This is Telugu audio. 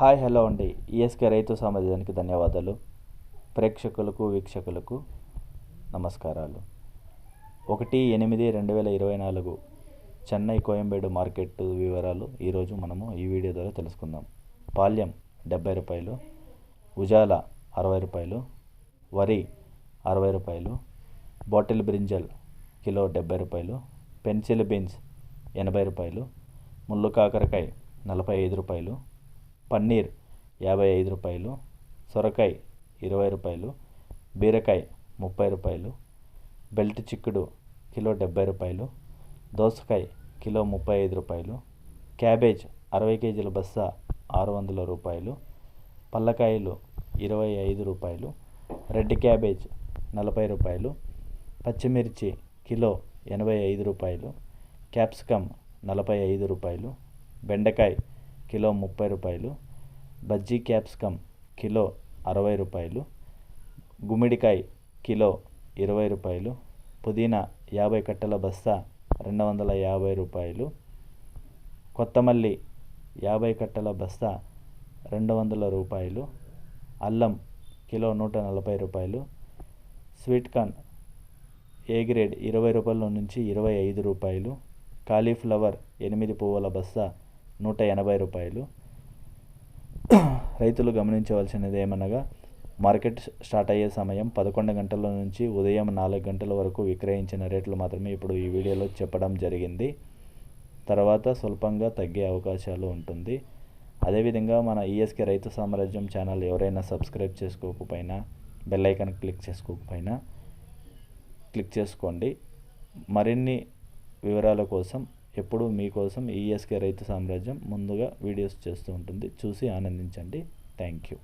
హాయ్ హలో అండి. ఈఎస్కే రైతు సామాజికానికి ధన్యవాదాలు. ప్రేక్షకులకు వీక్షకులకు నమస్కారాలు. 1/8/2024 చెన్నై కోయంబేడు మార్కెట్ వివరాలు ఈరోజు మనము ఈ వీడియో ద్వారా తెలుసుకుందాం. పాల్యం 70 రూపాయలు, ఉజాల 60 రూపాయలు, వరి 60 రూపాయలు, బాటిల్ బ్రింజల్ కిలో 70 రూపాయలు, పెన్సిల్ బీన్స్ 80 రూపాయలు, ముళ్ళు కాకరకాయ 45 రూపాయలు, పన్నీర్ 55 రూపాయలు, సొరకాయ 20 రూపాయలు, బీరకాయ 30 రూపాయలు, బెల్ట్ చిక్కుడు కిలో 70 రూపాయలు, దోసకాయ కిలో 35 రూపాయలు, క్యాబేజ్ 60 కేజీల బస్తా 600 రూపాయలు, పల్లకాయలు 25 రూపాయలు, రెడ్ క్యాబేజ్ 40 రూపాయలు, పచ్చిమిర్చి కిలో 85 రూపాయలు, క్యాప్సికమ్ 45 రూపాయలు, బెండకాయ కిలో 30 రూపాయలు, బజ్జీ క్యాప్సికమ్ కిలో 60 రూపాయలు, గుమ్మిడికాయ కిలో 20 రూపాయలు, పుదీనా 50 కట్టల బస్తా 250 రూపాయలు, కొత్తమల్లి 50 కట్టల బస్తా 200 రూపాయలు, అల్లం కిలో 140 రూపాయలు, స్వీట్ కార్న్ ఏ గ్రేడ్ 20 రూపాయల నుంచి 25 రూపాయలు, కాలీఫ్లవర్ 8 పువ్వుల బస్తా 180 రూపాయలు. రైతులు గమనించవలసినది ఏమనగా మార్కెట్ స్టార్ట్ అయ్యే సమయం 11 గంటల నుంచి ఉదయం 4 గంటల వరకు విక్రయించిన రేట్లు మాత్రమే ఇప్పుడు ఈ వీడియోలో చెప్పడం జరిగింది. తర్వాత స్వల్పంగా తగ్గే అవకాశాలు ఉంటుంది. అదేవిధంగా మన ఈఎస్కే రైతు సామ్రాజ్యం ఛానల్ ఎవరైనా సబ్స్క్రైబ్ చేసుకోకపోయినా బెల్ ఐకాన్ క్లిక్ చేసుకోకపోయినా క్లిక్ చేసుకోండి. మరిన్ని వివరాల కోసం ఎప్పుడు మీకోసం ఈఎస్కే రైతు సామ్రాజ్యం ముందుగా వీడియోస్ చేస్తూ ఉంటుంది. చూసి ఆనందించండి. Thank you.